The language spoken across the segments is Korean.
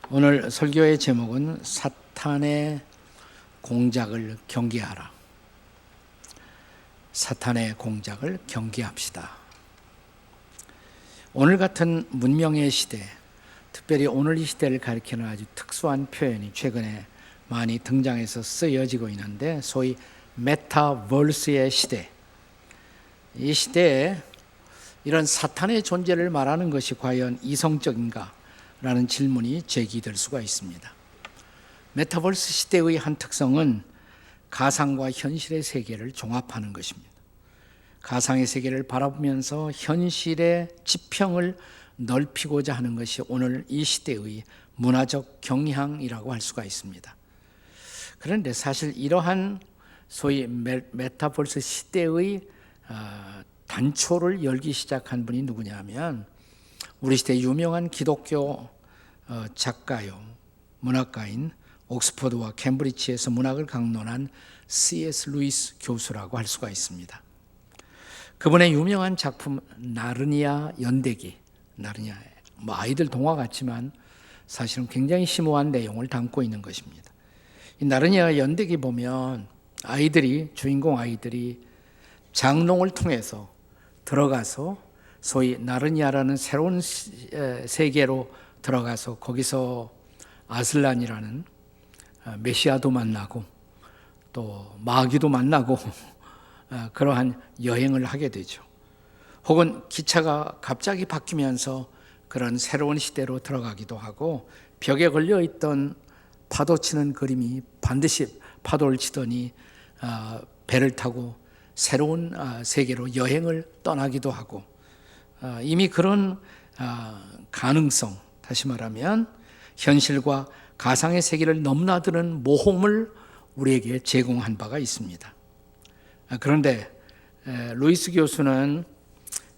오늘 설교의 제목은 사탄의 공작을 경계하라. 사탄의 공작을 경계합시다. 오늘 같은 문명의 시대, 특별히 오늘 이 시대를 가리키는 아주 특수한 표현이 최근에 많이 등장해서 쓰여지고 있는데, 소위 메타버스의 시대, 이 시대에 이런 사탄의 존재를 말하는 것이 과연 이성적인가? 라는 질문이 제기될 수가 있습니다. 메타버스 시대의 한 특성은 가상과 현실의 세계를 종합하는 것입니다. 가상의 세계를 바라보면서 현실의 지평을 넓히고자 하는 것이 오늘 이 시대의 문화적 경향이라고 할 수가 있습니다. 그런데 사실 이러한 소위 메타버스 시대의 단초를 열기 시작한 분이 누구냐면 우리 시대 유명한 기독교 작가요, 문학가인 옥스퍼드와 캠브리지에서 문학을 강론한 C.S. 루이스 교수라고 할 수가 있습니다. 그분의 유명한 작품 나르니아 연대기, 나르니아 아이들 동화 같지만 사실은 굉장히 심오한 내용을 담고 있는 것입니다. 이 나르니아 연대기 보면 주인공 아이들이 장롱을 통해서 들어가서 소위 나르니아라는 새로운 세계로 들어가서 거기서 아슬란이라는 메시아도 만나고 또 마귀도 만나고 그러한 여행을 하게 되죠. 혹은 기차가 갑자기 바뀌면서 그런 새로운 시대로 들어가기도 하고, 벽에 걸려있던 파도 치는 그림이 반드시 파도를 치더니 배를 타고 새로운 세계로 여행을 떠나기도 하고, 이미 그런 가능성, 다시 말하면 현실과 가상의 세계를 넘나드는 모험을 우리에게 제공한 바가 있습니다. 그런데 루이스 교수는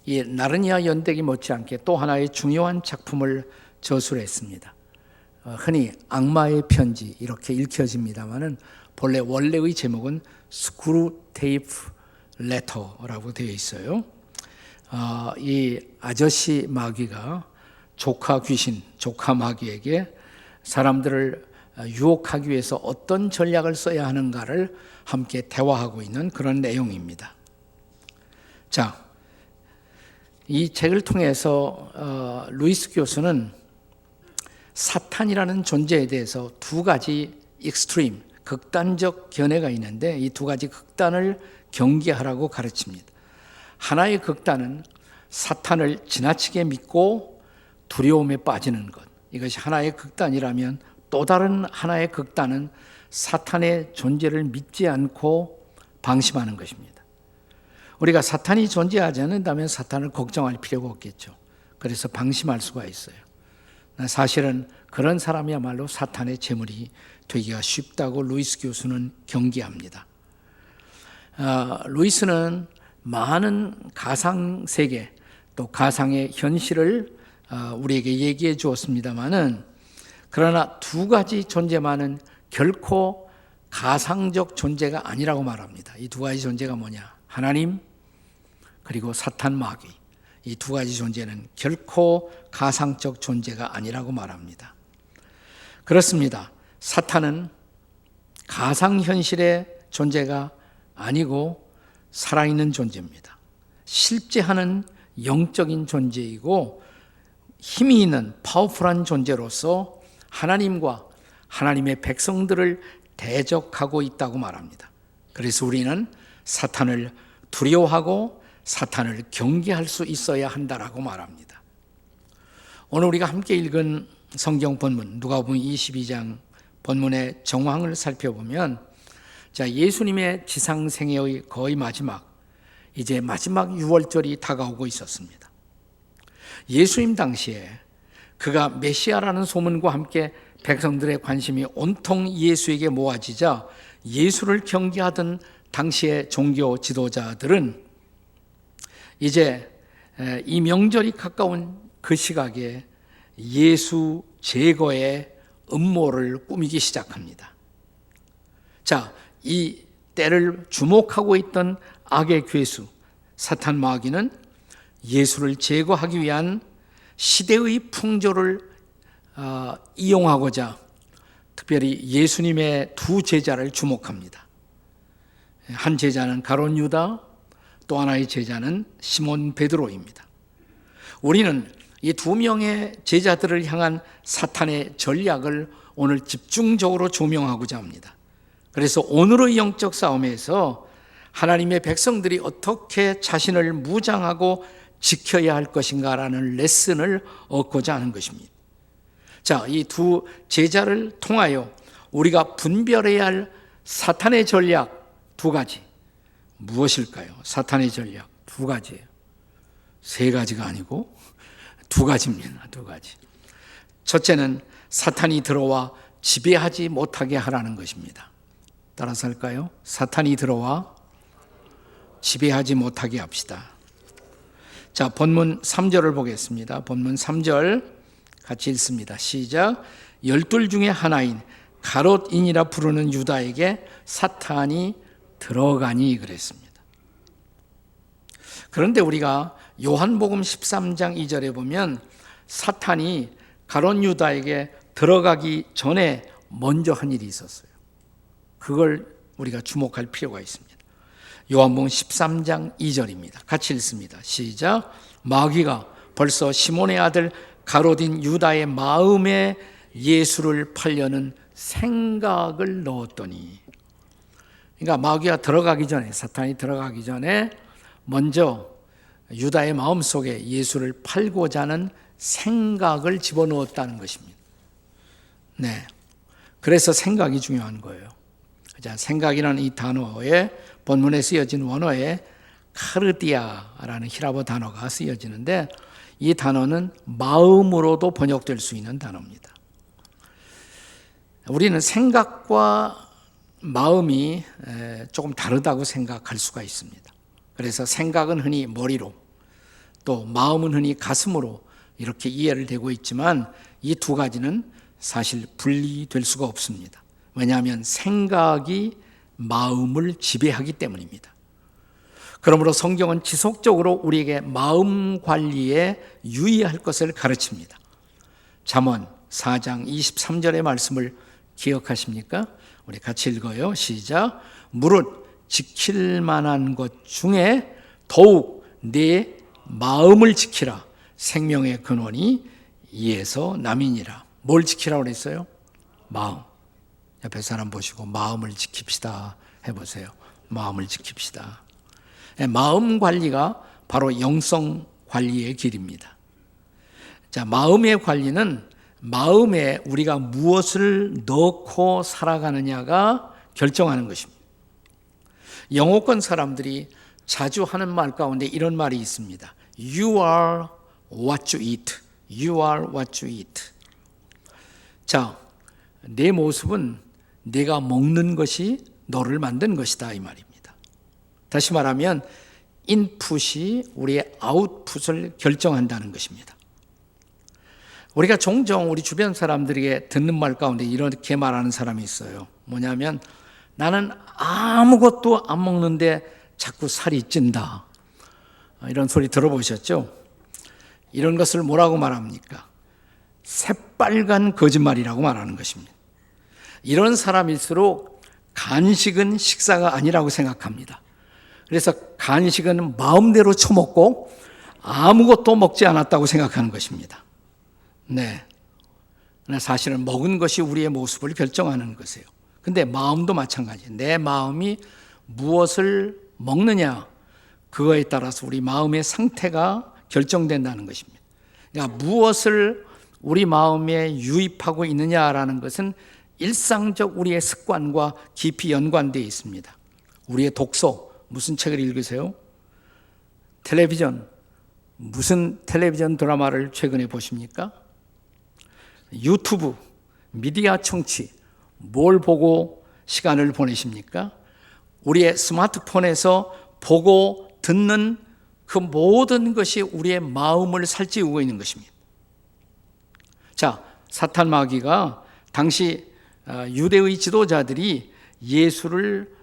이 나르니아 연대기 못지않게 또 하나의 중요한 작품을 저술했습니다. 흔히 악마의 편지 이렇게 읽혀집니다만은 본래 원래의 제목은 스크루테이프 레터라고 되어 있어요. 이 아저씨 마귀가 조카 귀신, 조카 마귀에게 사람들을 유혹하기 위해서 어떤 전략을 써야 하는가를 함께 대화하고 있는 그런 내용입니다. 자, 이 책을 통해서 루이스 교수는 사탄이라는 존재에 대해서 두 가지 익스트림, 극단적 견해가 있는데 이 두 가지 극단을 경계하라고 가르칩니다. 하나의 극단은 사탄을 지나치게 믿고 두려움에 빠지는 것, 이것이 하나의 극단이라면, 또 다른 하나의 극단은 사탄의 존재를 믿지 않고 방심하는 것입니다. 우리가 사탄이 존재하지 않는다면 사탄을 걱정할 필요가 없겠죠. 그래서 방심할 수가 있어요. 사실은 그런 사람이야말로 사탄의 제물이 되기가 쉽다고 루이스 교수는 경계합니다. 루이스는 많은 가상세계 또 가상의 현실을 우리에게 얘기해 주었습니다마는, 그러나 두 가지 존재만은 결코 가상적 존재가 아니라고 말합니다. 이 두 가지 존재가 뭐냐? 하나님 그리고 사탄 마귀, 이 두 가지 존재는 결코 가상적 존재가 아니라고 말합니다. 그렇습니다. 사탄은 가상현실의 존재가 아니고 살아있는 존재입니다. 실제하는 영적인 존재이고 힘이 있는 파워풀한 존재로서 하나님과 하나님의 백성들을 대적하고 있다고 말합니다. 그래서 우리는 사탄을 두려워하고 사탄을 경계할 수 있어야 한다라고 말합니다. 오늘 우리가 함께 읽은 성경 본문 누가복음 22장 본문의 정황을 살펴보면, 예수님의 지상생애의 거의 마지막, 이제 마지막 유월절이 다가오고 있었습니다. 예수님 당시에 그가 메시아라는 소문과 함께 백성들의 관심이 온통 예수에게 모아지자 예수를 경계하던 당시의 종교 지도자들은 이제 이 명절이 가까운 그 시각에 예수 제거의 음모를 꾸미기 시작합니다. 이 때를 주목하고 있던 악의 괴수 사탄 마귀는 예수를 제거하기 위한 시대의 풍조를 이용하고자 특별히 예수님의 두 제자를 주목합니다. 한 제자는 가룟 유다, 또 하나의 제자는 시몬 베드로입니다. 우리는 이 두 명의 제자들을 향한 사탄의 전략을 오늘 집중적으로 조명하고자 합니다. 그래서 오늘의 영적 싸움에서 하나님의 백성들이 어떻게 자신을 무장하고 지켜야 할 것인가라는 레슨을 얻고자 하는 것입니다. 자, 이 두 제자를 통하여 우리가 분별해야 할 사탄의 전략 두 가지. 무엇일까요? 사탄의 전략 두 가지예요. 세 가지가 아니고 두 가지입니다. 두 가지. 첫째는 사탄이 들어와 지배하지 못하게 하라는 것입니다. 따라서 할까요? 사탄이 들어와 지배하지 못하게 합시다. 자, 본문 3절을 보겠습니다. 본문 3절 같이 읽습니다. 시작. 12 중에 하나인 가롯인이라 부르는 유다에게 사탄이 들어가니 그랬습니다. 그런데 우리가 요한복음 13장 2절에 보면 사탄이 가롯 유다에게 들어가기 전에 먼저 한 일이 있었어요. 그걸 우리가 주목할 필요가 있습니다. 요한복음 13장 2절입니다. 같이 읽습니다. 시작. 마귀가 벌써 시몬의 아들 가롯인 유다의 마음에 예수를 팔려는 생각을 넣었더니, 그러니까 마귀가 들어가기 전에, 사탄이 들어가기 전에 먼저 유다의 마음속에 예수를 팔고자 하는 생각을 집어넣었다는 것입니다. 네, 그래서 생각이 중요한 거예요. 자, 생각이라는 이 단어에 본문에 쓰여진 원어에 카르디아라는 히라보 단어가 쓰여지는데 이 단어는 마음으로도 번역될 수 있는 단어입니다. 우리는 생각과 마음이 조금 다르다고 생각할 수가 있습니다. 그래서 생각은 흔히 머리로, 또 마음은 흔히 가슴으로 이렇게 이해를 되고 있지만 이 두 가지는 사실 분리될 수가 없습니다. 왜냐하면 생각이 마음을 지배하기 때문입니다. 그러므로 성경은 지속적으로 우리에게 마음 관리에 유의할 것을 가르칩니다. 잠언 4장 23절의 말씀을 기억하십니까? 우리 같이 읽어요. 시작. 무릇 지킬 만한 것 중에 더욱 내 마음을 지키라. 생명의 근원이 이에서 남이니라. 뭘 지키라고 그랬어요? 마음. 옆에 사람 보시고 마음을 지킵시다 해보세요. 마음을 지킵시다. 마음 관리가 바로 영성 관리의 길입니다. 자, 마음의 관리는 마음에 우리가 무엇을 넣고 살아가느냐가 결정하는 것입니다. 영어권 사람들이 자주 하는 말 가운데 이런 말이 있습니다. You are what you eat. You are what you eat. 자, 내 모습은 내가 먹는 것이 너를 만든 것이다 이 말입니다. 다시 말하면 인풋이 우리의 아웃풋을 결정한다는 것입니다. 우리가 종종 우리 주변 사람들에게 듣는 말 가운데 이렇게 말하는 사람이 있어요. 뭐냐면 나는 아무것도 안 먹는데 자꾸 살이 찐다. 이런 소리 들어보셨죠? 이런 것을 뭐라고 말합니까? 새빨간 거짓말이라고 말하는 것입니다. 이런 사람일수록 간식은 식사가 아니라고 생각합니다. 그래서 간식은 마음대로 처먹고 아무것도 먹지 않았다고 생각하는 것입니다. 네. 사실은 먹은 것이 우리의 모습을 결정하는 것이에요. 근데 마음도 마찬가지예요. 내 마음이 무엇을 먹느냐, 그거에 따라서 우리 마음의 상태가 결정된다는 것입니다. 그러니까 무엇을 우리 마음에 유입하고 있느냐라는 것은 일상적 우리의 습관과 깊이 연관되어 있습니다. 우리의 독서, 무슨 책을 읽으세요? 텔레비전, 무슨 텔레비전 드라마를 최근에 보십니까? 유튜브, 미디어 청취, 뭘 보고 시간을 보내십니까? 우리의 스마트폰에서 보고 듣는 그 모든 것이 우리의 마음을 살찌우고 있는 것입니다. 자, 사탄 마귀가 당시 유대의 지도자들이 예수를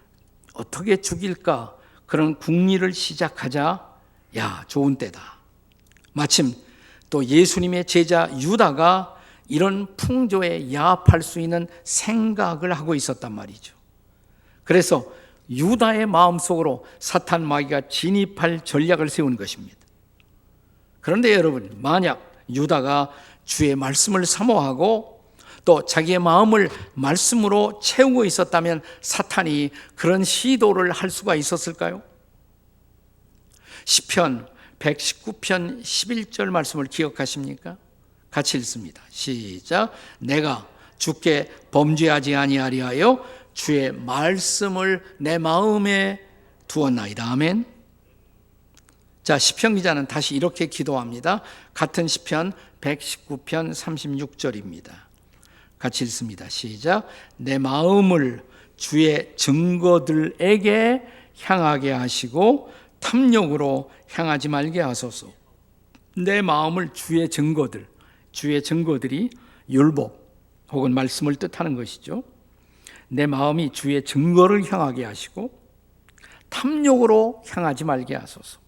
어떻게 죽일까 그런 궁리를 시작하자 야, 좋은 때다. 마침 또 예수님의 제자 유다가 이런 풍조에 야합할 수 있는 생각을 하고 있었단 말이죠. 그래서 유다의 마음속으로 사탄 마귀가 진입할 전략을 세운 것입니다. 그런데 여러분, 만약 유다가 주의 말씀을 사모하고 또 자기의 마음을 말씀으로 채우고 있었다면 사탄이 그런 시도를 할 수가 있었을까요? 시편 119편 11절 말씀을 기억하십니까? 같이 읽습니다. 시작. 내가 주께 범죄하지 아니하리하여 주의 말씀을 내 마음에 두었나이다. 아멘. 자, 시편 기자는 다시 이렇게 기도합니다. 같은 시편 119편 36절입니다. 같이 읽습니다. 시작. 내 마음을 주의 증거들에게 향하게 하시고 탐욕으로 향하지 말게 하소서. 내 마음을 주의 증거들, 주의 증거들이 율법 혹은 말씀을 뜻하는 것이죠. 내 마음이 주의 증거를 향하게 하시고 탐욕으로 향하지 말게 하소서.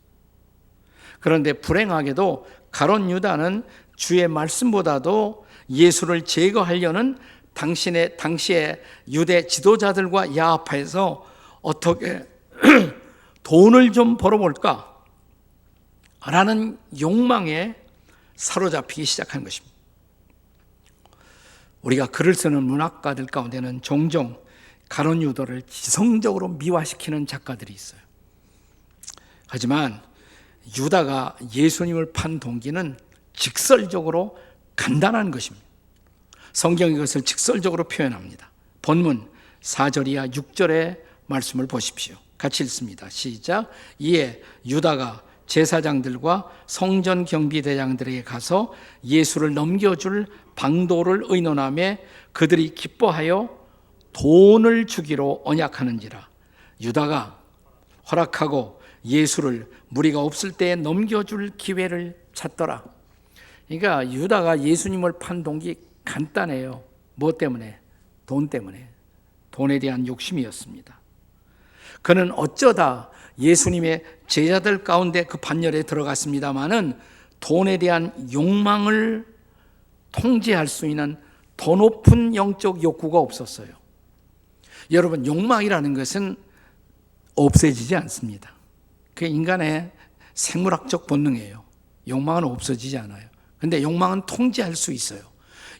그런데 불행하게도 가룟 유다는 주의 말씀보다도 예수를 제거하려는 당시의 유대 지도자들과 야합해서 어떻게 돈을 좀 벌어볼까 라는 욕망에 사로잡히기 시작한 것입니다. 우리가 글을 쓰는 문학가들 가운데는 종종 가룟 유다를 지성적으로 미화시키는 작가들이 있어요. 하지만 유다가 예수님을 판 동기는 직설적으로 간단한 것입니다. 성경이 그것을 직설적으로 표현합니다. 본문 4절이야 6절의 말씀을 보십시오. 같이 읽습니다. 시작. 이에 유다가 제사장들과 성전 경비대장들에게 가서 예수를 넘겨줄 방도를 의논하며 그들이 기뻐하여 돈을 주기로 언약하는지라. 유다가 허락하고 예수를 무리가 없을 때에 넘겨줄 기회를 찾더라. 그러니까 유다가 예수님을 판 동기 간단해요. 뭐 때문에? 돈 때문에. 돈에 대한 욕심이었습니다. 그는 어쩌다 예수님의 제자들 가운데 그 반열에 들어갔습니다마는 돈에 대한 욕망을 통제할 수 있는 더 높은 영적 욕구가 없었어요. 여러분, 욕망이라는 것은 없어지지 않습니다. 그게 인간의 생물학적 본능이에요. 욕망은 없어지지 않아요. 근데 욕망은 통제할 수 있어요.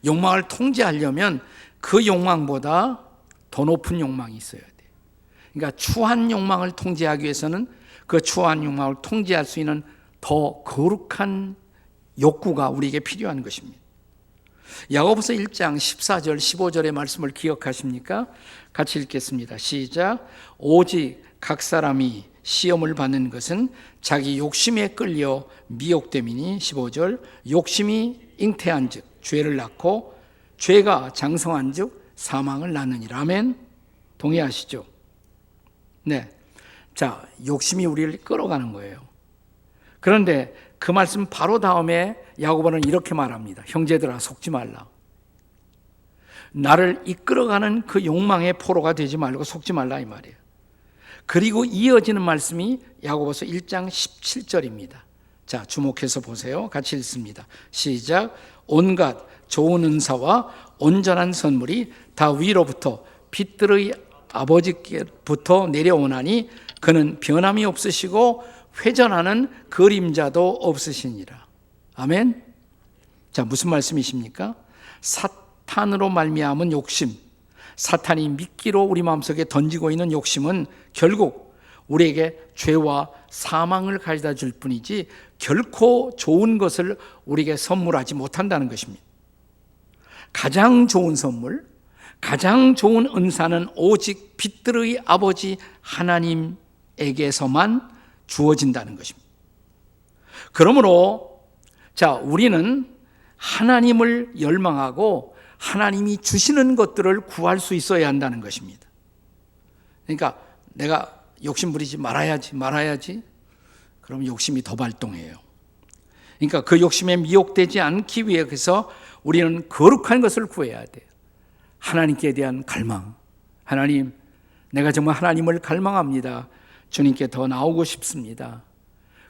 욕망을 통제하려면 그 욕망보다 더 높은 욕망이 있어야 돼요. 그러니까 추한 욕망을 통제하기 위해서는 그 추한 욕망을 통제할 수 있는 더 거룩한 욕구가 우리에게 필요한 것입니다. 야고보서 1장 14절 15절의 말씀을 기억하십니까? 같이 읽겠습니다. 시작. 오직 각 사람이 시험을 받는 것은 자기 욕심에 끌려 미혹됨이니 15절. 욕심이 잉태한 즉 죄를 낳고 죄가 장성한 즉 사망을 낳느니라. 아멘. 동의하시죠? 네. 자, 욕심이 우리를 끌어가는 거예요. 그런데 그 말씀 바로 다음에 야고보는 이렇게 말합니다. 형제들아, 속지 말라. 나를 이끌어가는 그 욕망의 포로가 되지 말고 속지 말라, 이 말이에요. 그리고 이어지는 말씀이 야고보서 1장 17절입니다. 자, 주목해서 보세요. 같이 읽습니다. 시작. 온갖 좋은 은사와 온전한 선물이 다 위로부터 빛들의 아버지께부터 내려오나니 그는 변함이 없으시고 회전하는 그림자도 없으시니라. 아멘. 자, 무슨 말씀이십니까? 사탄으로 말미암은 욕심, 사탄이 미끼로 우리 마음속에 던지고 있는 욕심은 결국 우리에게 죄와 사망을 가져다 줄 뿐이지 결코 좋은 것을 우리에게 선물하지 못한다는 것입니다. 가장 좋은 선물, 가장 좋은 은사는 오직 빛들의 아버지 하나님에게서만 주어진다는 것입니다. 그러므로 자, 우리는 하나님을 열망하고 하나님이 주시는 것들을 구할 수 있어야 한다는 것입니다. 그러니까 내가 욕심 부리지 말아야지. 그럼 욕심이 더 발동해요. 그러니까 그 욕심에 미혹되지 않기 위해서 우리는 거룩한 것을 구해야 돼요. 하나님께 대한 갈망. 하나님, 내가 정말 하나님을 갈망합니다. 주님께 더 나오고 싶습니다.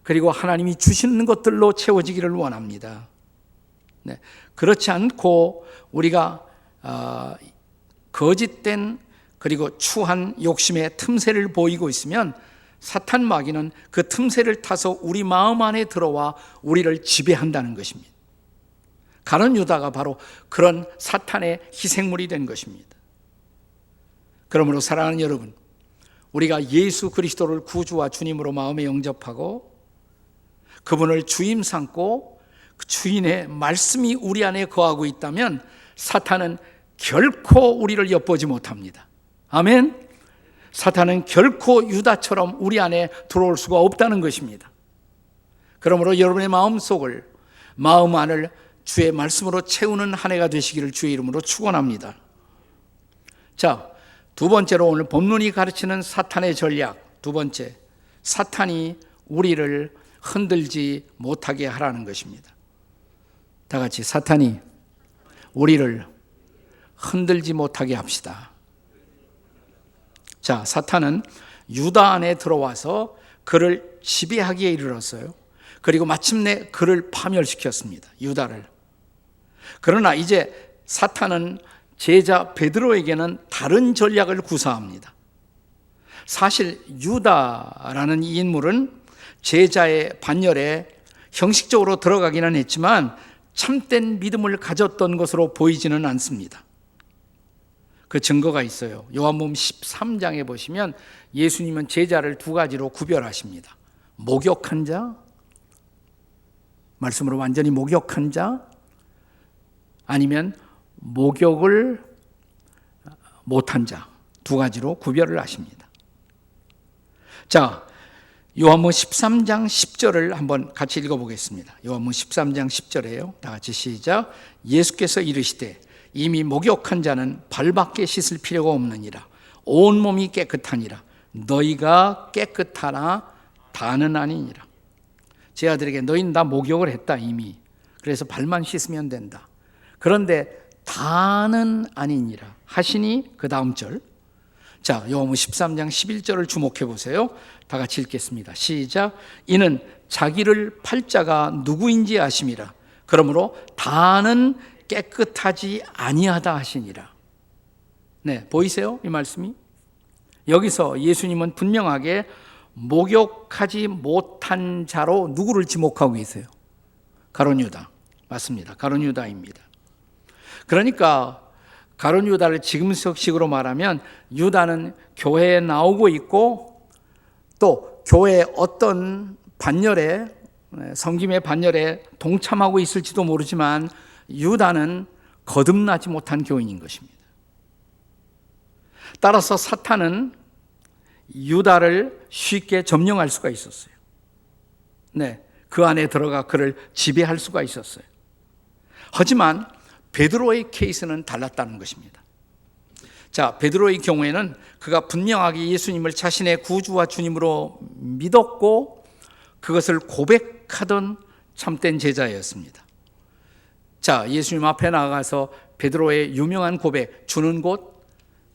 그리고 하나님이 주시는 것들로 채워지기를 원합니다. 네. 그렇지 않고 우리가 거짓된 그리고 추한 욕심의 틈새를 보이고 있으면 사탄 마귀는 그 틈새를 타서 우리 마음 안에 들어와 우리를 지배한다는 것입니다. 가룟 유다가 바로 그런 사탄의 희생물이 된 것입니다. 그러므로 사랑하는 여러분, 우리가 예수 그리스도를 구주와 주님으로 마음에 영접하고 그분을 주임 삼고 그 주인의 말씀이 우리 안에 거하고 있다면 사탄은 결코 우리를 엿보지 못합니다. 아멘. 사탄은 결코 유다처럼 우리 안에 들어올 수가 없다는 것입니다. 그러므로 여러분의 마음 안을 주의 말씀으로 채우는 한 해가 되시기를 주의 이름으로 축원합니다. 자, 두 번째로 오늘 본문이 가르치는 사탄의 전략, 두 번째, 사탄이 우리를 흔들지 못하게 하라는 것입니다. 다 같이 사탄이 우리를 흔들지 못하게 합시다. 자, 사탄은 유다 안에 들어와서 그를 지배하기에 이르렀어요. 그리고 마침내 그를 파멸시켰습니다. 유다를. 그러나 이제 사탄은 제자 베드로에게는 다른 전략을 구사합니다. 사실 유다라는 이 인물은 제자의 반열에 형식적으로 들어가기는 했지만 참된 믿음을 가졌던 것으로 보이지는 않습니다. 그 증거가 있어요. 요한복음 13장에 보시면 예수님은 제자를 두 가지로 구별하십니다. 목욕한 자, 말씀으로 완전히 목욕한 자, 아니면 목욕을 못한 자, 두 가지로 구별을 하십니다. 자, 요한복음 13장 10절을 한번 같이 읽어보겠습니다. 요한복음 13장 10절이에요. 다 같이 시작. 예수께서 이르시되 이미 목욕한 자는 발밖에 씻을 필요가 없느니라. 온 몸이 깨끗하니라. 너희가 깨끗하나 다는 아니니라. 제 아들에게 너희는 다 목욕을 했다 이미. 그래서 발만 씻으면 된다. 그런데 다는 아니니라 하시니 그 다음 절. 자, 요한복음 13장 11절을 주목해 보세요. 다 같이 읽겠습니다. 시작. 이는 자기를 팔 자가 누구인지 아심이라. 그러므로 다는 깨끗하지 아니하다 하시니라. 네, 보이세요? 이 말씀이? 여기서 예수님은 분명하게 목욕하지 못한 자로 누구를 지목하고 계세요? 가룟 유다. 맞습니다. 가룟 유다입니다. 그러니까 가룟 유다를 지금식으로 말하면 유다는 교회에 나오고 있고 또 교회 어떤 반열에 섬김의 반열에 동참하고 있을지도 모르지만 유다는 거듭나지 못한 교인인 것입니다. 따라서 사탄은 유다를 쉽게 점령할 수가 있었어요. 네, 그 안에 들어가 그를 지배할 수가 있었어요. 하지만 베드로의 케이스는 달랐다는 것입니다. 자, 베드로의 경우에는 그가 분명하게 예수님을 자신의 구주와 주님으로 믿었고 그것을 고백하던 참된 제자였습니다. 자, 예수님 앞에 나가서 베드로의 유명한 고백, 주는 곧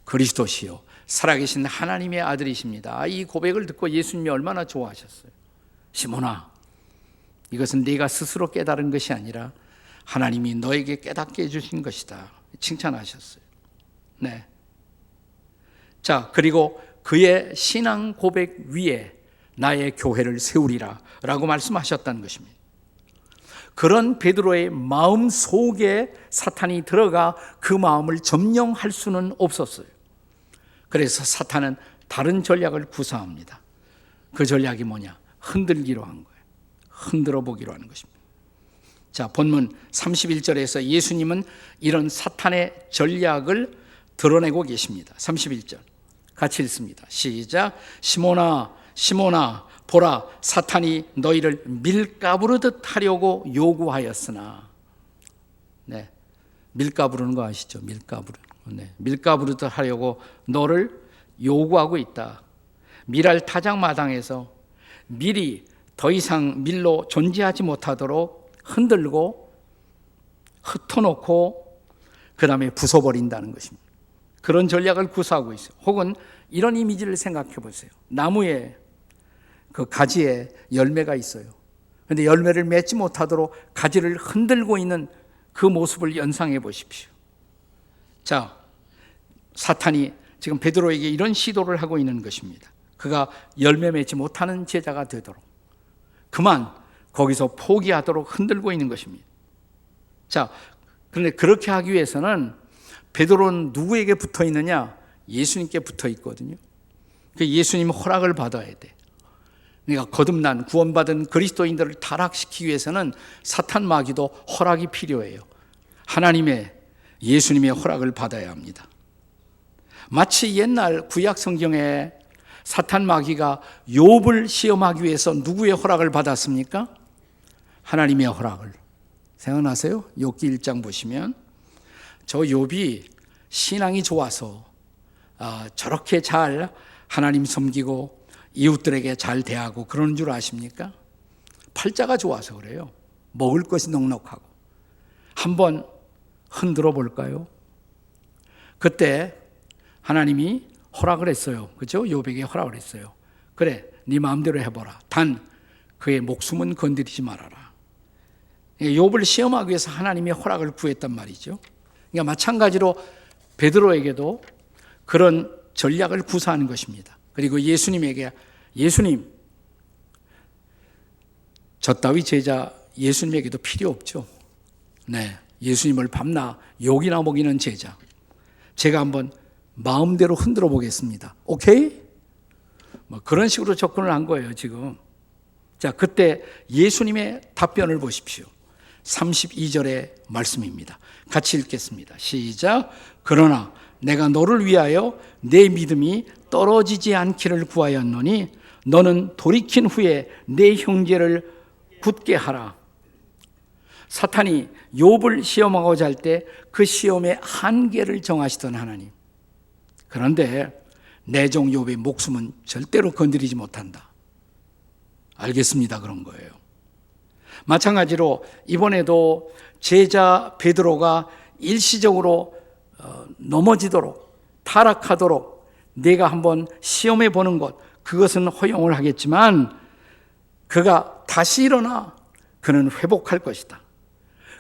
그리스도시요 살아계신 하나님의 아들이십니다. 이 고백을 듣고 예수님이 얼마나 좋아하셨어요. 시몬아, 이것은 네가 스스로 깨달은 것이 아니라 하나님이 너에게 깨닫게 해주신 것이다. 칭찬하셨어요. 네. 자, 그리고 그의 신앙 고백 위에 나의 교회를 세우리라 라고 말씀하셨다는 것입니다. 그런 베드로의 마음 속에 사탄이 들어가 그 마음을 점령할 수는 없었어요. 그래서 사탄은 다른 전략을 구사합니다. 그 전략이 뭐냐? 흔들기로 한 거예요. 흔들어 보기로 하는 것입니다. 자, 본문 31절에서 예수님은 이런 사탄의 전략을 드러내고 계십니다. 31절 같이 읽습니다. 시작. 시몬아, 시몬아, 보라, 사탄이 너희를 밀가부르듯 하려고 요구하였으나. 네, 밀가부르는 거 아시죠? 밀가부르는 거. 네, 밀가부르듯 하려고 너를 요구하고 있다. 밀알 타작마당에서 밀이 더 이상 밀로 존재하지 못하도록 흔들고 흩어놓고 그 다음에 부숴버린다는 것입니다. 그런 전략을 구사하고 있어요. 혹은 이런 이미지를 생각해 보세요. 나무에 그 가지에 열매가 있어요. 그런데 열매를 맺지 못하도록 가지를 흔들고 있는 그 모습을 연상해 보십시오. 자, 사탄이 지금 베드로에게 이런 시도를 하고 있는 것입니다. 그가 열매 맺지 못하는 제자가 되도록, 그만 거기서 포기하도록 흔들고 있는 것입니다. 자, 그런데 그렇게 하기 위해서는 베드로는 누구에게 붙어 있느냐? 예수님께 붙어 있거든요. 예수님 허락을 받아야 돼. 그러니까 거듭난 구원받은 그리스도인들을 타락시키기 위해서는 사탄 마귀도 허락이 필요해요. 하나님의 예수님의 허락을 받아야 합니다. 마치 옛날 구약 성경에 사탄 마귀가 욥을 시험하기 위해서 누구의 허락을 받았습니까? 하나님의 허락을. 생각나세요? 욥기 1장 보시면 저 욥이 신앙이 좋아서 저렇게 잘 하나님 섬기고 이웃들에게 잘 대하고 그러는 줄 아십니까? 팔자가 좋아서 그래요. 먹을 것이 넉넉하고. 한번 흔들어 볼까요? 그때 하나님이 허락을 했어요. 그렇죠? 욥에게 허락을 했어요. 그래, 네 마음대로 해보라. 단 그의 목숨은 건드리지 말아라. 욥을 시험하기 위해서 하나님의 허락을 구했단 말이죠. 그러니까 마찬가지로 베드로에게도 그런 전략을 구사하는 것입니다. 그리고 예수님에게, 예수님, 저 따위 제자 예수님에게도 필요 없죠. 네, 예수님을 밤낮 욕이나 먹이는 제자, 제가 한번 마음대로 흔들어 보겠습니다. 오케이? 뭐 그런 식으로 접근을 한 거예요, 지금. 자, 그때 예수님의 답변을 보십시오. 32절의 말씀입니다. 같이 읽겠습니다. 시작. 그러나 내가 너를 위하여 내 믿음이 떨어지지 않기를 구하였노니 너는 돌이킨 후에 내 형제를 굳게 하라. 사탄이 욥을 시험하고자 할 때 그 시험의 한계를 정하시던 하나님. 그런데 내 종 욥의 목숨은 절대로 건드리지 못한다. 알겠습니다. 그런 거예요. 마찬가지로 이번에도 제자 베드로가 일시적으로 넘어지도록, 타락하도록 내가 한번 시험해 보는 것, 그것은 허용을 하겠지만 그가 다시 일어나 그는 회복할 것이다.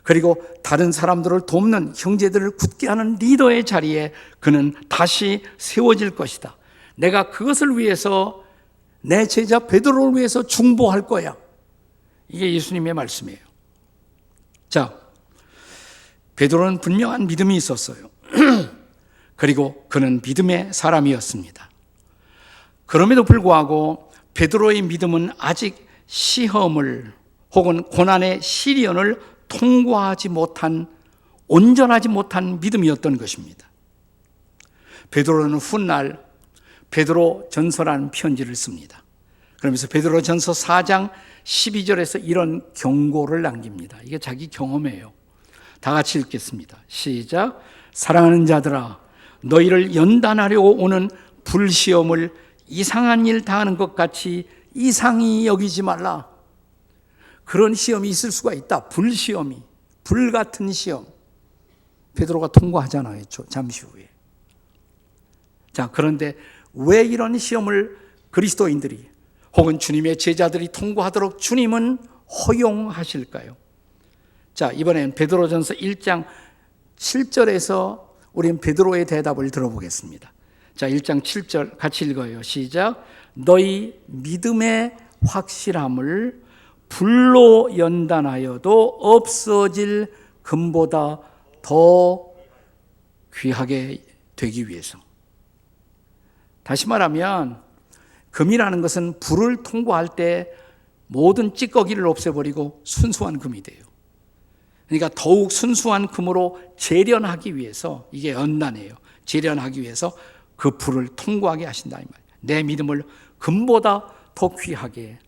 그리고 다른 사람들을 돕는, 형제들을 굳게 하는 리더의 자리에 그는 다시 세워질 것이다. 내가 그것을 위해서 내 제자 베드로를 위해서 중보할 거야. 이게 예수님의 말씀이에요. 자, 베드로는 분명한 믿음이 있었어요. 그리고 그는 믿음의 사람이었습니다. 그럼에도 불구하고 베드로의 믿음은 아직 시험을 혹은 고난의 시련을 통과하지 못한, 온전하지 못한 믿음이었던 것입니다. 베드로는 훗날 베드로 전서라는 편지를 씁니다. 그러면서 베드로 전서 4장 12절에서 이런 경고를 남깁니다. 이게 자기 경험이에요. 다 같이 읽겠습니다. 시작. 사랑하는 자들아, 너희를 연단하려고 오는 불시험을 이상한 일 당하는 것 같이 이상히 여기지 말라. 그런 시험이 있을 수가 있다. 불시험이, 불같은 시험. 베드로가 통과하잖아요, 잠시 후에. 자, 그런데 왜 이런 시험을 그리스도인들이 혹은 주님의 제자들이 통과하도록 주님은 허용하실까요? 자, 이번엔 베드로전서 1장 7절에서 우리는 베드로의 대답을 들어보겠습니다. 자, 1장 7절 같이 읽어요. 시작. 너희 믿음의 확실함을 불로 연단하여도 없어질 금보다 더 귀하게 되기 위해서. 다시 말하면 금이라는 것은 불을 통과할 때 모든 찌꺼기를 없애버리고 순수한 금이 돼요. 그러니까 더욱 순수한 금으로 재련하기 위해서, 이게 연단이에요. 재련하기 위해서 그 불을 통과하게 하신다 이 말이에요. 내 믿음을 금보다 더 귀하게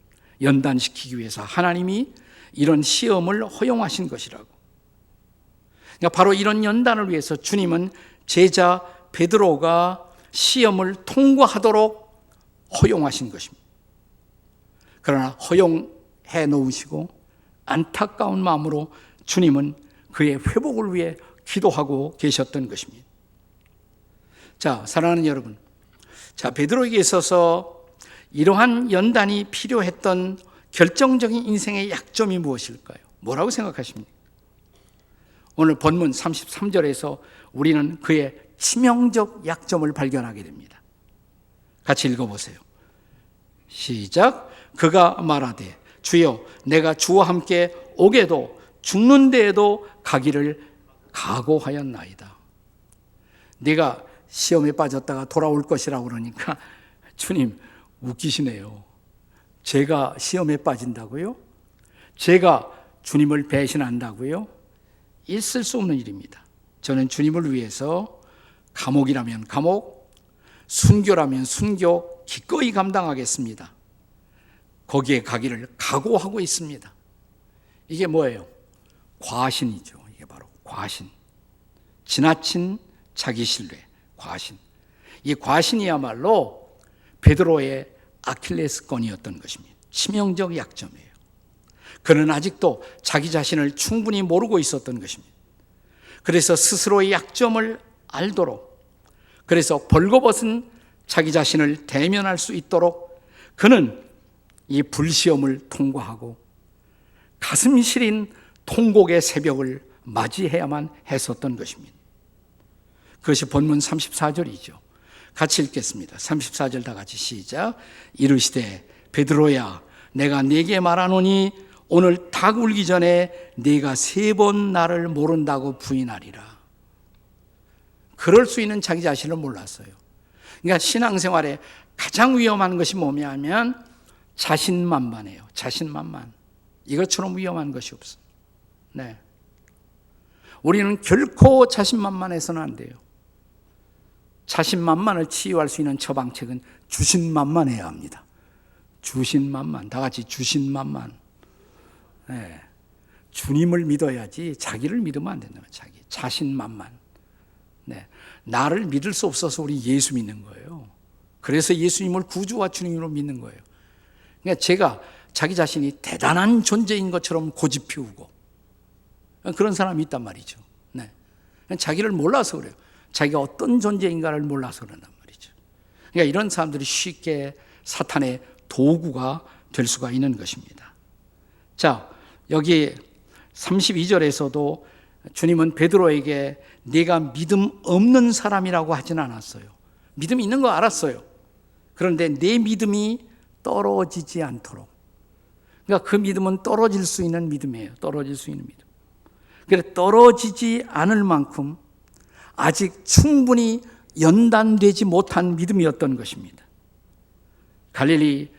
연단시키기 위해서 하나님이 이런 시험을 허용하신 것이라고. 그러니까 바로 이런 연단을 위해서 주님은 제자 베드로가 시험을 통과하도록 허용하신 것입니다. 그러나 허용해 놓으시고 안타까운 마음으로 주님은 그의 회복을 위해 기도하고 계셨던 것입니다. 자, 사랑하는 여러분. 자, 베드로에게 있어서 이러한 연단이 필요했던 결정적인 인생의 약점이 무엇일까요? 뭐라고 생각하십니까? 오늘 본문 33절에서 우리는 그의 치명적 약점을 발견하게 됩니다. 같이 읽어보세요. 시작. 그가 말하되 주여 내가 주와 함께 오게도 죽는 데에도 가기를 각오하였나이다. 네가 시험에 빠졌다가 돌아올 것이라고 그러니까 주님 웃기시네요. 제가 시험에 빠진다고요? 제가 주님을 배신한다고요? 있을 수 없는 일입니다. 저는 주님을 위해서 감옥이라면 감옥, 순교라면 순교 기꺼이 감당하겠습니다. 거기에 가기를 각오하고 있습니다. 이게 뭐예요? 과신이죠. 이게 바로 과신. 지나친 자기 신뢰, 과신. 이 과신이야말로 베드로의 아킬레스건이었던 것입니다. 치명적 약점이에요. 그는 아직도 자기 자신을 충분히 모르고 있었던 것입니다. 그래서 스스로의 약점을 알도록, 그래서 벌거벗은 자기 자신을 대면할 수 있도록 그는 이 불시험을 통과하고 가슴 시린 통곡의 새벽을 맞이해야만 했었던 것입니다. 그것이 본문 34절이죠. 같이 읽겠습니다. 34절 다 같이 시작. 이르시되 베드로야 내가 네게 말하노니 오늘 닭 울기 전에 네가 3번 나를 모른다고 부인하리라. 그럴 수 있는 자기 자신을 몰랐어요. 그러니까 신앙생활에 가장 위험한 것이 뭐냐면 자신만만해요. 자신만만. 이것처럼 위험한 것이 없어요. 네. 우리는 결코 자신만만해서는 안 돼요. 자신만만을 치유할 수 있는 처방책은 주신만만해야 합니다. 주신만만. 다 같이 주신만만. 네. 주님을 믿어야지 자기를 믿으면 안 된다. 자기. 자신만만. 네. 나를 믿을 수 없어서 우리 예수 믿는 거예요. 그래서 예수님을 구주와 주님으로 믿는 거예요. 그러니까 제가 자기 자신이 대단한 존재인 것처럼 고집 피우고 그런 사람이 있단 말이죠. 네. 자기를 몰라서 그래요. 자기가 어떤 존재인가를 몰라서 그런단 말이죠. 그러니까 이런 사람들이 쉽게 사탄의 도구가 될 수가 있는 것입니다. 자, 여기 32절에서도 주님은 베드로에게 네가 믿음 없는 사람이라고 하진 않았어요. 믿음이 있는 거 알았어요. 그런데 내 믿음이 떨어지지 않도록. 그러니까 그 믿음은 떨어질 수 있는 믿음이에요. 떨어질 수 있는 믿음. 그래서 떨어지지 않을 만큼 아직 충분히 연단되지 못한 믿음이었던 것입니다. 갈릴리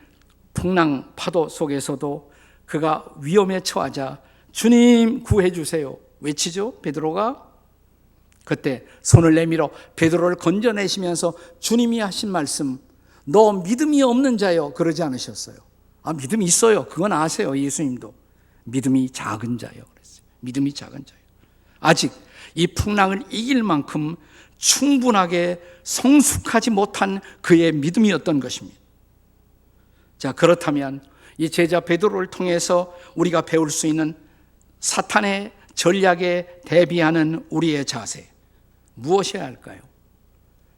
풍랑 파도 속에서도 그가 위험에 처하자 주님 구해 주세요 외치죠. 베드로가 그때 손을 내밀어 베드로를 건져내시면서 주님이 하신 말씀, 너 믿음이 없는 자여, 그러지 않으셨어요. 아, 믿음이 있어요. 그건 아세요. 예수님도 믿음이 작은 자여 그랬어요. 믿음이 작은 자여. 아직 이 풍랑을 이길 만큼 충분하게 성숙하지 못한 그의 믿음이었던 것입니다. 자, 그렇다면 이 제자 베드로를 통해서 우리가 배울 수 있는 사탄의 전략에 대비하는 우리의 자세, 무엇이어야 할까요?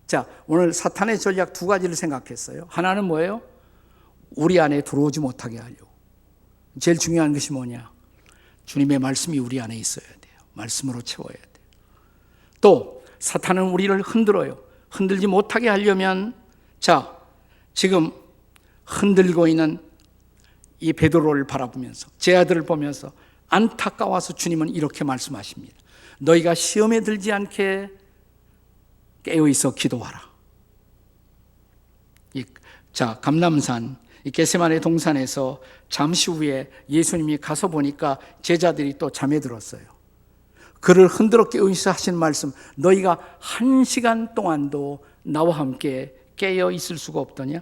자, 오늘 사탄의 전략 2가지를 생각했어요. 하나는 뭐예요? 우리 안에 들어오지 못하게 하려고. 제일 중요한 것이 뭐냐? 주님의 말씀이 우리 안에 있어야 돼요. 말씀으로 채워야 돼요. 또 사탄은 우리를 흔들어요. 흔들지 못하게 하려면, 자, 지금 흔들고 있는 이 베드로를 바라보면서, 제 아들을 보면서 안타까워서 주님은 이렇게 말씀하십니다. 너희가 시험에 들지 않게 깨어있어 기도하라. 자, 감람산 이 겟세마네 동산에서 잠시 후에 예수님이 가서 보니까 제자들이 또 잠에 들었어요. 그를 흔들어 깨어있어 하신 말씀, 너희가 1시간 동안도 나와 함께 깨어 있을 수가 없더냐?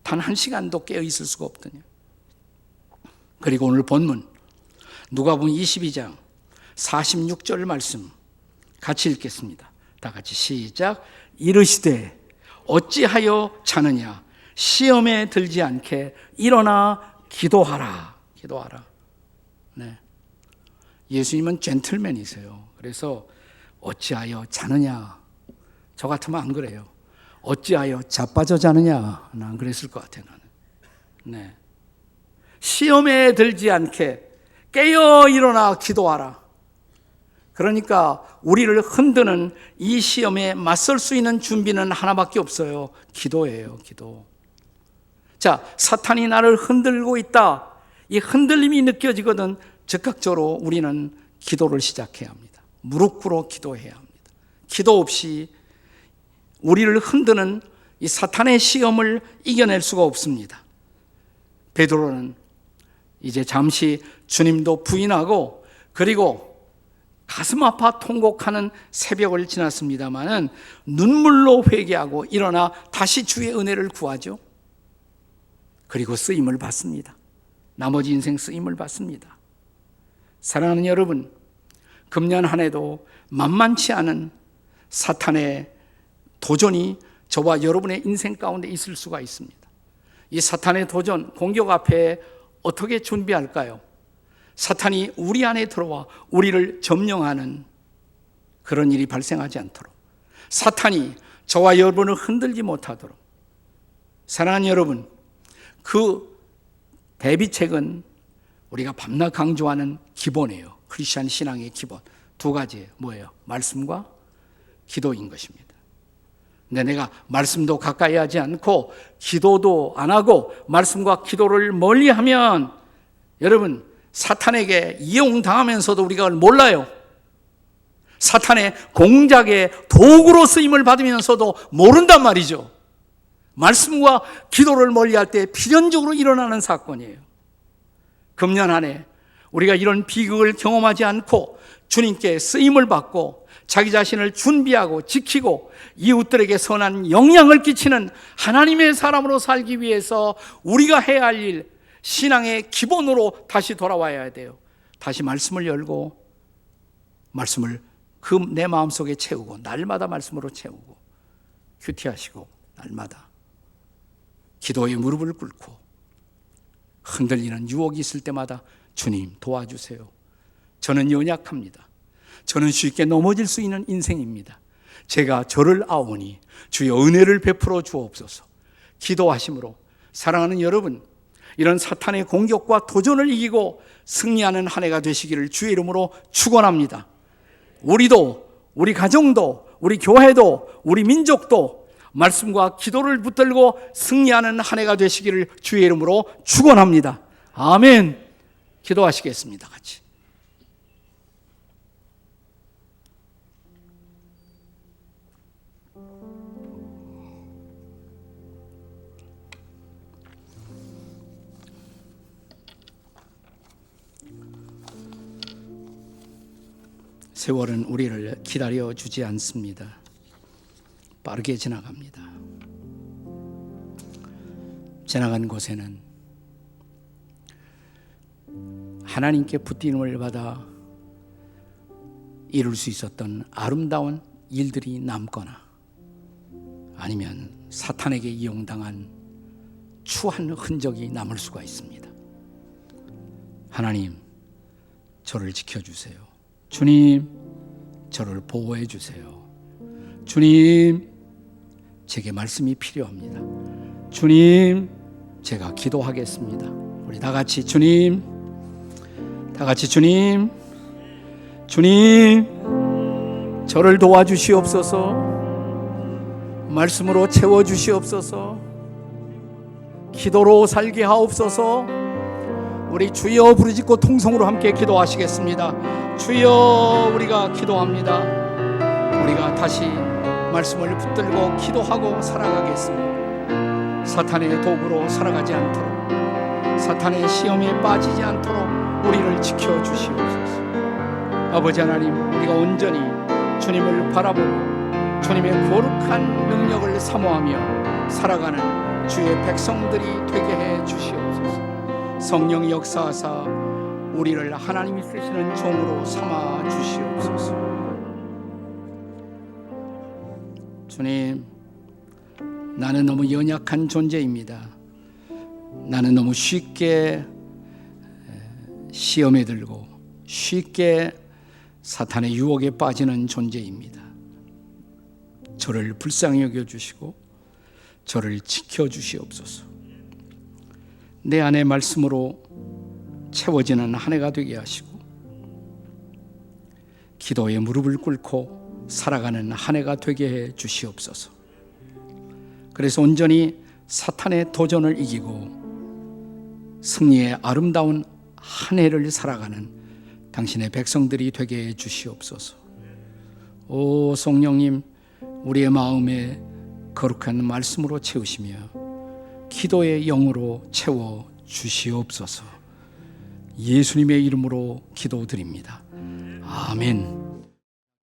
단 1시간도 깨어 있을 수가 없더냐? 그리고 오늘 본문 누가복음 22장 46절 말씀 같이 읽겠습니다. 다 같이 시작. 이르시되 어찌하여 자느냐? 시험에 들지 않게 일어나 기도하라. 기도하라. 네. 예수님은 젠틀맨이세요. 그래서 어찌하여 자느냐? 저 같으면 안 그래요. 어찌하여 자빠져 자느냐? 난 그랬을 것 같아요. 나는. 네. 시험에 들지 않게 깨어 일어나 기도하라. 그러니까 우리를 흔드는 이 시험에 맞설 수 있는 준비는 하나밖에 없어요. 기도예요, 기도. 자, 사탄이 나를 흔들고 있다. 이 흔들림이 느껴지거든 즉각적으로 우리는 기도를 시작해야 합니다. 무릎 꿇어 기도해야 합니다. 기도 없이 우리를 흔드는 이 사탄의 시험을 이겨낼 수가 없습니다. 베드로는 이제 잠시 주님도 부인하고 그리고 가슴 아파 통곡하는 새벽을 지났습니다마는 눈물로 회개하고 일어나 다시 주의 은혜를 구하죠. 그리고 쓰임을 받습니다. 나머지 인생 쓰임을 받습니다. 사랑하는 여러분, 금년 한 해도 만만치 않은 사탄의 도전이 저와 여러분의 인생 가운데 있을 수가 있습니다. 이 사탄의 도전, 공격 앞에 어떻게 준비할까요? 사탄이 우리 안에 들어와 우리를 점령하는 그런 일이 발생하지 않도록, 사탄이 저와 여러분을 흔들지 못하도록, 사랑하는 여러분, 그 대비책은 우리가 밤낮 강조하는 기본이에요. 크리스천 신앙의 기본 두 가지예요. 뭐예요? 말씀과 기도인 것입니다. 근데 내가 말씀도 가까이 하지 않고 기도도 안 하고 말씀과 기도를 멀리하면 여러분, 사탄에게 이용당하면서도 우리가 그걸 몰라요. 사탄의 공작의 도구로 쓰임을 받으면서도 모른단 말이죠. 말씀과 기도를 멀리할 때 필연적으로 일어나는 사건이에요. 금년 한 해 우리가 이런 비극을 경험하지 않고 주님께 쓰임을 받고 자기 자신을 준비하고 지키고 이웃들에게 선한 영향을 끼치는 하나님의 사람으로 살기 위해서 우리가 해야 할 일, 신앙의 기본으로 다시 돌아와야 돼요. 다시 말씀을 열고 말씀을 내 마음속에 채우고 날마다 말씀으로 채우고 큐티하시고 날마다 기도에 무릎을 꿇고 흔들리는 유혹이 있을 때마다 주님 도와주세요. 저는 연약합니다. 저는 쉽게 넘어질 수 있는 인생입니다. 제가 저를 아오니 주의 은혜를 베풀어 주옵소서. 기도하심으로 사랑하는 여러분, 이런 사탄의 공격과 도전을 이기고 승리하는 한 해가 되시기를 주의 이름으로 축원합니다. 우리도, 우리 가정도, 우리 교회도, 우리 민족도 말씀과 기도를 붙들고 승리하는 한 해가 되시기를 주의 이름으로 축원합니다. 아멘. 기도하시겠습니다. 같이. 세월은 우리를 기다려주지 않습니다. 빠르게 지나갑니다. 지나간 곳에는 하나님께 붙들림을 받아 이룰 수 있었던 아름다운 일들이 남거나 아니면 사탄에게 이용당한 추한 흔적이 남을 수가 있습니다. 하나님, 저를 지켜주세요. 주님, 저를 보호해 주세요. 주님, 제게 말씀이 필요합니다. 주님, 제가 기도하겠습니다. 우리 다 같이 주님, 다 같이 주님, 주님, 저를 도와주시옵소서. 말씀으로 채워주시옵소서. 기도로 살게 하옵소서. 우리 주여 부르짖고 통성으로 함께 기도하시겠습니다. 주여, 우리가 기도합니다. 우리가 다시 말씀을 붙들고 기도하고 살아가겠습니다. 사탄의 도구로 살아가지 않도록, 사탄의 시험에 빠지지 않도록 우리를 지켜주시옵소서. 아버지 하나님, 우리가 온전히 주님을 바라보고 주님의 거룩한 능력을 사모하며 살아가는 주의 백성들이 되게 해 주시옵소서. 성령 역사하사 우리를 하나님이 쓰시는 종으로 삼아 주시옵소서. 주님, 나는 너무 연약한 존재입니다. 나는 너무 쉽게 시험에 들고 쉽게 사탄의 유혹에 빠지는 존재입니다. 저를 불쌍히 여겨주시고 저를 지켜주시옵소서. 내 안에 말씀으로 채워지는 한 해가 되게 하시고 기도에 무릎을 꿇고 살아가는 한 해가 되게 해 주시옵소서. 그래서 온전히 사탄의 도전을 이기고 승리의 아름다운 한 해를 살아가는 당신의 백성들이 되게 해 주시옵소서. 오 성령님, 우리의 마음에 거룩한 말씀으로 채우시며 기도의 영으로 채워 주시옵소서. 예수님의 이름으로 기도드립니다. 아멘.